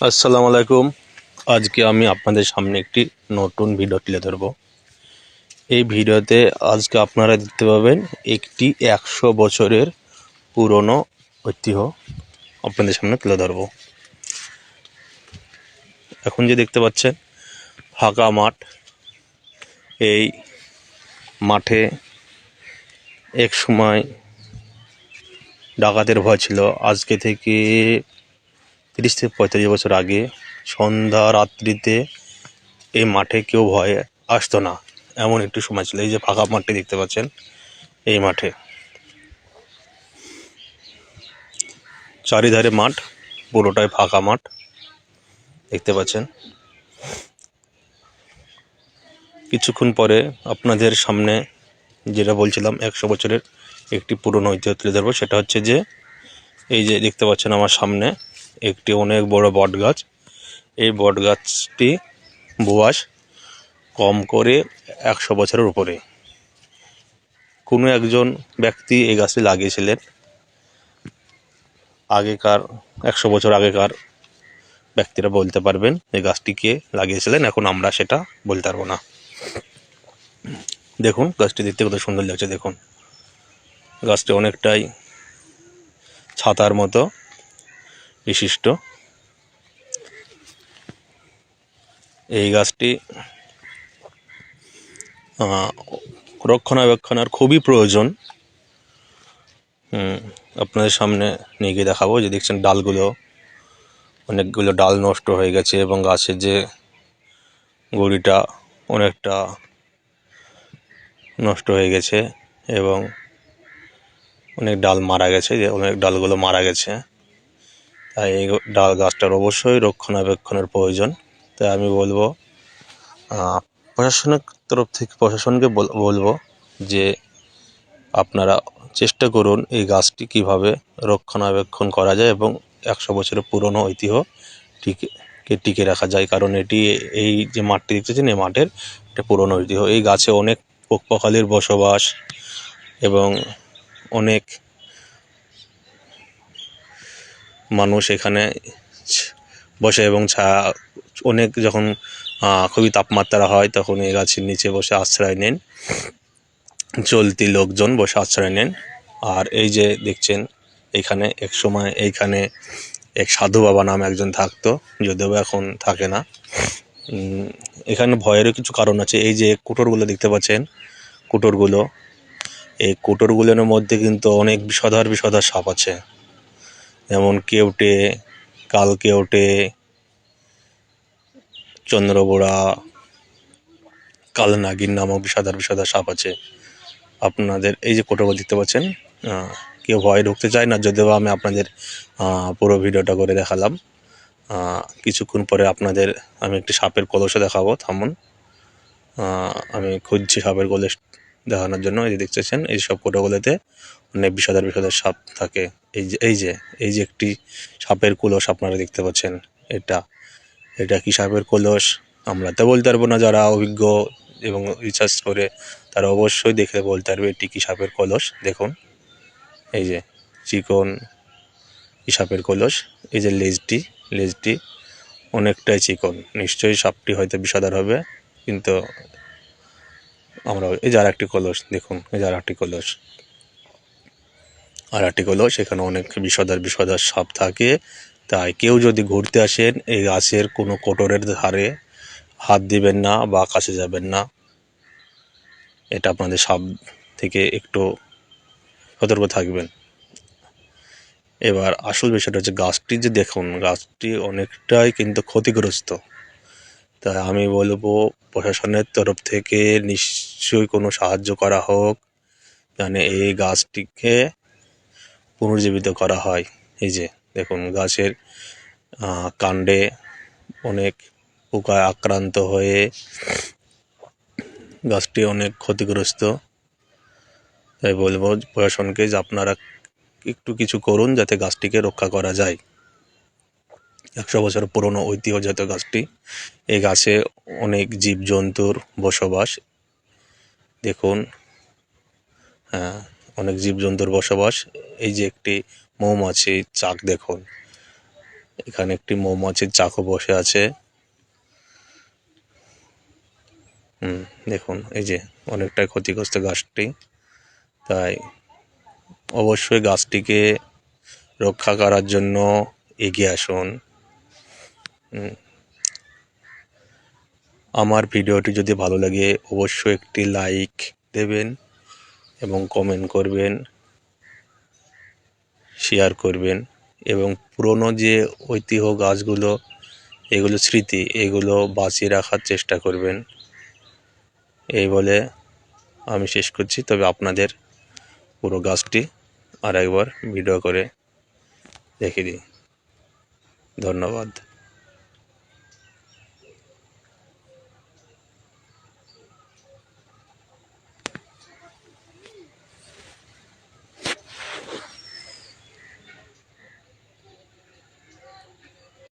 আসসালামু আলাইকুম। আজকে আমি আপনাদের সামনে একটি নতুন ভিডিও তুলে ধরব। এই ভিডিওতে আজকে আপনারা দেখতে পাবেন একটি 100 বছরের পুরনো ঐতিহ্য আপনাদের সামনে তুলে ধরব। এখন যে দেখতে পাচ্ছেন ফাঁকা মাঠ, এই মাঠে এক সময় ডাকাতের ভয় ছিল। আজকে থেকে 30 থেকে 35 বছর আগে সন্ধ্যা রাত্রিতে এই মাঠে কেউ ভয়ে আসতো না, এমন একটি সময় ছিল। এই যে ফাঁকা মাঠটি দেখতে পাচ্ছেন, এই মাঠে চারিধারে মাঠ, পুরোটাই ফাঁকা মাঠ দেখতে পাচ্ছেন। কিছুক্ষণ পরে আপনাদের সামনে যেটা বলছিলাম 100 বছরের একটি পুরনো ঐতিহ্য তুলে ধরবো। সেটা হচ্ছে যে এই যে দেখতে পাচ্ছেন আমার সামনে একটি অনেক বড় বট গাছ। এই বট গাছটি বয়স কম করে 100 বছরের উপরে। কোনো একজন ব্যক্তি এই গাছটি লাগিয়েছিলেন আগেকার, 100 বছর আগেকার ব্যক্তিরা বলতে পারবেন এই গাছটি কে লাগিয়েছিলেন। এখন আমরা সেটা বলতে পারবো না। দেখুন গাছটি দেখতে কত সুন্দর লাগছে। দেখুন গাছটি অনেকটাই ছাতার মতো বিশিষ্ট। এই গাছটি রক্ষণাবেক্ষণের খুবই প্রয়োজন। আপনাদের সামনে নিয়ে গিয়ে দেখাবো। যে দেখছেন ডালগুলো, অনেকগুলো ডাল নষ্ট হয়ে গেছে এবং গাছের যে গুঁড়িটা অনেকটা নষ্ট হয়ে গেছে এবং অনেক ডাল মারা গেছে, যে অনেক ডালগুলো মারা গেছে। তাই এই ডাল গাছটার অবশ্যই রক্ষণাবেক্ষণের প্রয়োজন। তাই আমি বলবো প্রশাসনের তরফ থেকে, প্রশাসনকে বলবো যে আপনারা চেষ্টা করুন এই গাছটি কিভাবে রক্ষণাবেক্ষণ করা যায় এবং 100 বছরের পুরনো ঐতিহ্য টিকে রাখা যায়। কারণ এটি, এই যে মাঠটি দেখতেছেন, এই মাঠের একটা পুরনো ঐতিহ্য। এই গাছে অনেক পোকপাখালির বসবাস এবং অনেক মানুষ এখানে বসে এবং অনেক যখন খুবই তাপমাত্রা হয় তখন এই গাছের নিচে বসে আশ্রয় নেন, চলতি লোকজন বসে আশ্রয় নেন। আর এই যে দেখছেন এখানে এক সময় এইখানে এক সাধু বাবা নামে একজন থাকতো, যদিও এখন থাকে না। এখানে ভয়েরও কিছু কারণ আছে। এই যে কুটোরগুলো দেখতে পাচ্ছেন, কুটোরগুলো, এই কুটোরগুলোর মধ্যে কিন্তু অনেক বিষধর সাপ আছে, যেমন কেউটে, কাল কেউটে, চন্দ্রবোড়া, কাল নাগিন নামক বিষধর সাপ আছে। আপনাদের এই যে কোটোগুলো দেখতে পাচ্ছেন, কেউ ভয়ে ঢুকতে চায় না, যদিও আমি আপনাদের পুরো ভিডিওটা করে দেখালাম। কিছুক্ষণ পরে আপনাদের আমি একটি সাপের কলসও দেখাবো। থামুন, আমি খুঁজছি সাপের কলস দেখানোর জন্য। এই যে দেখতেছেন এই সব কোটোগুলোতে অনেক বিষধর সাপ থাকে। এই যে একটি সাপের কলস আপনারা দেখতে পাচ্ছেন, এটা কি সাপের কলস আমরা তো বলতে পারবো না। যারা অভিজ্ঞ এবং রিসার্চ করে তারা অবশ্যই দেখে বলতে পারবে এটি কি সাপের কলস। দেখুন এই যে চিকন সাপের কলস। এই যে লেজটি অনেকটাই চিকন, নিশ্চয়ই সাপটি হয়তো বিষধর হবে। কিন্তু আমরা এই যে আরেকটি কলস দেখুন, এই যে আরেকটি কলস, এখানে অনেক বিষধর সাপ থাকে। তাই কেউ যদি ঘুরতে আসেন এই গাছের কোনো কোটরের ধারে হাত দিবেন না বা কাছে যাবেন না। এটা আপনাদের সাপ থেকে একটু সতর্ক থাকবেন। এবার আসল বিষয়টা হচ্ছে গাছটি যে দেখুন, গাছটি অনেকটাই কিন্তু ক্ষতিগ্রস্ত। তাই আমি বলবো প্রশাসনের তরফ থেকে নিশ্চয়ই কোনো সাহায্য করা হোক, যেন এই গাছটিকে পুনর্জীবিত করা হয়। এই যে দেখুন গাছের কাণ্ডে অনেক পোকায় আক্রান্ত হয়ে গাছটি অনেক ক্ষতিগ্রস্ত। তাই বলবো প্রশাসনকে যে আপনারা একটু কিছু করুন যাতে গাছটিকে রক্ষা করা যায়। 100 বছর পুরনো ঐতিহ্যজাত গাছটি, এই গাছে অনেক জীবজন্তুর বসবাস। দেখুন, অনেক জীবজন্তুর বসবাস। এই যে একটি মৌমাছি চাক দেখুন, এখানে একটি মৌমাছির চাকও বসে আছে। দেখুন এই যে অনেকটাই ক্ষতিগ্রস্ত গাছটি, তাই অবশ্যই গাছটিকে রক্ষা করার জন্য এগিয়ে আসুন। আমার ভিডিওটি যদি ভালো লাগে অবশ্যই একটি লাইক দেবেন এবং কমেন্ট করবেন, শেয়ার করবেন এবং পুরনো যে ঐতিহ্য গাছগুলো, এগুলো স্মৃতি, এগুলো বাঁচিয়ে রাখার চেষ্টা করবেন। এই বলে আমি শেষ করছি। তবে আপনাদের পুরো গাছটি আর একবার ভিডিও করে দেখিয়ে দিই। ধন্যবাদ।